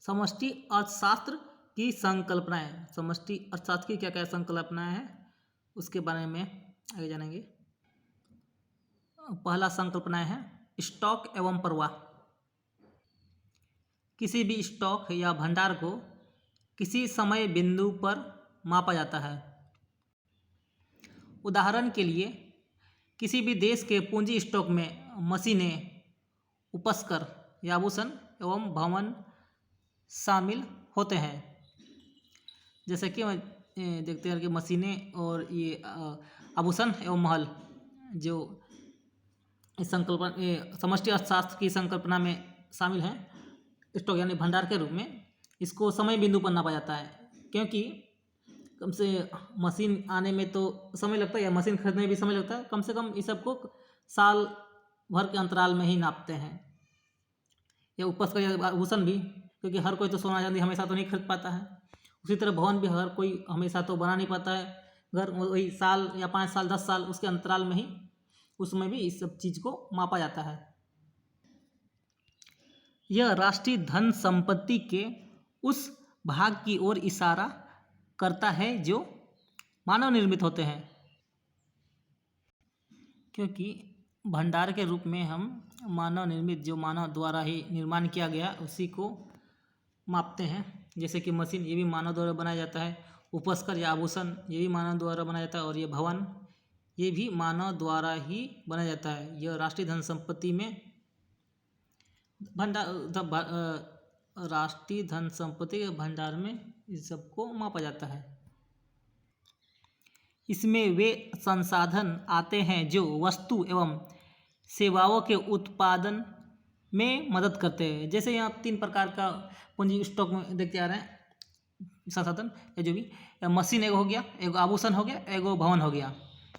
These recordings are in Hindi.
समष्टि अर्थशास्त्र की संकल्पनाएं। समष्टि अर्थशास्त्र की क्या क्या संकल्पनाएं हैं उसके बारे में आगे जानेंगे। पहला संकल्पनाएं है स्टॉक एवं प्रवाह। किसी भी स्टॉक या भंडार को किसी समय बिंदु पर मापा जाता है। उदाहरण के लिए किसी भी देश के पूंजी स्टॉक में मशीनें, उपस्कर या आभूषण एवं भवन शामिल होते हैं। जैसे कि देखते हैं कि मशीनें और ये आभूषण एवं महल जो इस संकल्पना समष्टि अर्थशास्त्र की संकल्पना में शामिल हैं। स्टॉक यानी भंडार के रूप में इसको समय बिंदु पर नापा जाता है, क्योंकि कम से मशीन आने में तो समय लगता है या मशीन खरीदने में भी समय लगता है। कम से कम इस सबको साल भर के अंतराल में ही नापते हैं। या उपस्कर या आभूषण भी, क्योंकि हर कोई तो सोना चांदी हमेशा तो नहीं खरीद पाता है। उसी तरह भवन भी हर कोई हमेशा तो बना नहीं पाता है घर, वही साल या 5 साल 10 साल उसके अंतराल में ही उसमें भी इस सब चीज़ को मापा जाता है। यह राष्ट्रीय धन संपत्ति के उस भाग की ओर इशारा करता है जो मानव निर्मित होते हैं, क्योंकि भंडार के रूप में हम मानव निर्मित, जो मानव द्वारा ही निर्माण किया गया उसी को मापते हैं। जैसे कि मशीन, ये भी मानव द्वारा बनाया जाता है। उपस्कर या आभूषण, ये भी मानव द्वारा बनाया जाता है। और ये भवन, ये भी मानव द्वारा ही बनाया जाता है। यह राष्ट्रीय धन संपत्ति में राष्ट्रीय धन संपत्ति के भंडार में इस सबको मापा जाता है। इसमें वे संसाधन आते हैं जो वस्तु एवं सेवाओं के उत्पादन में मदद करते हैं। जैसे यहाँ 3 प्रकार का पूंजी स्टॉक में देखते आ रहे हैं संसाधन, या जो भी मशीन एगो हो गया, एगो आभूषण हो गया, एगो भवन हो गया।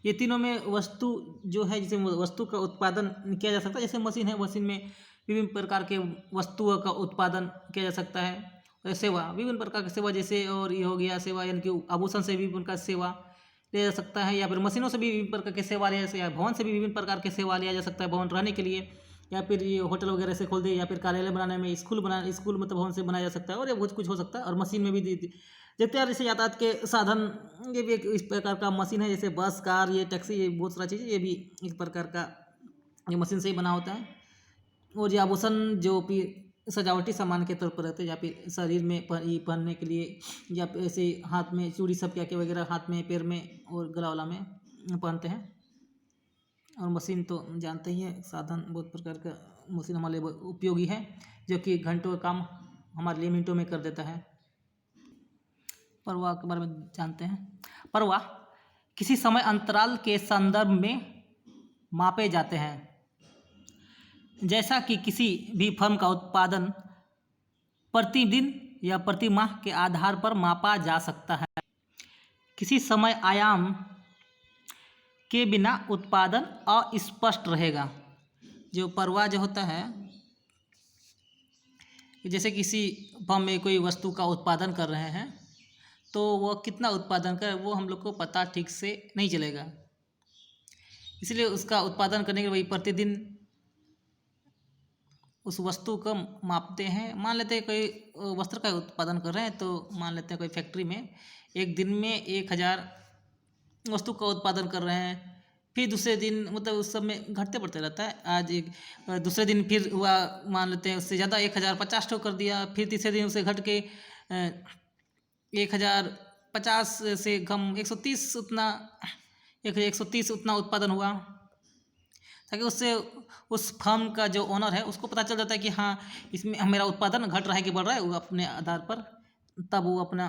ये तीनों में वस्तु जो है, जैसे वस्तु का उत्पादन किया जा सकता है। जैसे मशीन है, मशीन में विभिन्न प्रकार के वस्तुओं का उत्पादन किया जा सकता है। सेवा, विभिन्न प्रकार की सेवा, जैसे और ये हो गया सेवा, यानी कि आभूषण से विभिन्न प्रकार की सेवा लिया जा सकता है। या फिर मशीनों से भी विभिन्न प्रकार की सेवा लिया जा सकता है। भवन से भी विभिन्न प्रकार की सेवा लिया जा सकता है, भवन रहने के लिए, या फिर ये होटल वगैरह से खोल दे, या फिर कार्यालय बनाने में, स्कूल मतलब भवन से बनाया जा सकता है। और ये बहुत कुछ हो सकता है। और मशीन में भी देखते हैं जैसे यातायात के साधन, ये भी एक इस प्रकार का मशीन है। जैसे बस, कार, ये टैक्सी, ये बहुत सारा चीज़, ये भी एक प्रकार का ये मशीन से ही बना होता है। और ये आभूषण जो भी सजावटी सामान के तौर पर रहते हैं, या फिर शरीर में पहनने के लिए, या ऐसे हाथ में चूड़ी सब क्या क्या वगैरह हाथ में, पैर में और गला वाला में पहनते हैं। और मशीन तो जानते ही हैं, साधन बहुत प्रकार का मशीन हमारे लिए उपयोगी है, जो कि घंटों का काम हमारे लिए मिनटों में कर देता है। प्रवाह के बारे में जानते हैं। प्रवाह किसी समय अंतराल के संदर्भ में मापे जाते हैं। जैसा कि किसी भी फर्म का उत्पादन प्रतिदिन या प्रति माह के आधार पर मापा जा सकता है। किसी समय आयाम के बिना उत्पादन अस्पष्ट रहेगा। जो प्रवाह जो होता है, जैसे किसी फर्म में कोई वस्तु का उत्पादन कर रहे हैं, तो वह कितना उत्पादन कर वो हम लोग को पता ठीक से नहीं चलेगा। इसलिए उसका उत्पादन करने के लिए वही प्रतिदिन उस वस्तु को मापते हैं। मान लेते हैं कोई वस्त्र का उत्पादन कर रहे हैं, तो मान लेते हैं कोई फैक्ट्री में एक दिन में 1000 वस्तु का उत्पादन कर रहे हैं। फिर दूसरे दिन मतलब उस सब में घटते बढ़ते रहता है। आज एक दूसरे दिन फिर हुआ, मान लेते हैं उससे ज़्यादा 1050 ठो कर दिया। फिर तीसरे दिन उसे घट के 1050 से कम 130 उतना 130 उतना उत्पादन हुआ, ताकि उससे उस फर्म का जो ओनर है उसको पता चल जाता है कि हाँ, इसमें मेरा उत्पादन घट रहा है कि बढ़ रहा है। वो अपने आधार पर तब वो अपना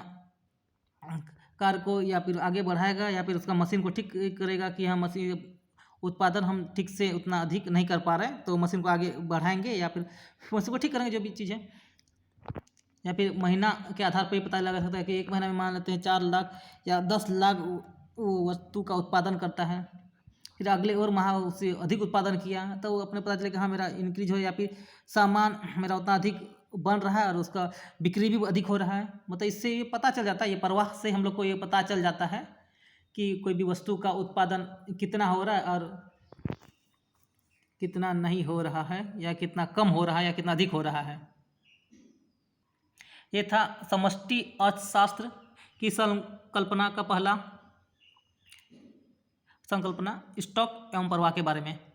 कार्य को या फिर आगे बढ़ाएगा, या फिर उसका मशीन को ठीक करेगा कि हाँ, मशीन उत्पादन हम ठीक से उतना अधिक नहीं कर पा रहे हैं, तो मशीन को आगे बढ़ाएंगे या फिर मशीन को ठीक करेंगे, जो भी चीज़ है। या फिर महीना के आधार पर ही पता लगा सकता है कि एक महीना में मान लेते हैं 4 लाख या 10 लाख वस्तु का उत्पादन करता है। फिर अगले और माह उससे अधिक उत्पादन किया, तो वो अपने पता चले कि हाँ, मेरा इंक्रीज हो, या फिर सामान मेरा उतना अधिक बन रहा है और उसका बिक्री भी अधिक हो रहा है। मतलब इससे ये पता चल जाता है, ये प्रवाह से हम लोग को ये पता चल जाता है कि कोई भी वस्तु का उत्पादन कितना हो रहा है और कितना नहीं हो रहा है, या कितना कम हो रहा है, या कितना अधिक हो रहा है। ये था समष्टि अर्थशास्त्र की संकल्पना का पहला संकल्पना स्टॉक एवं प्रवाह के बारे में।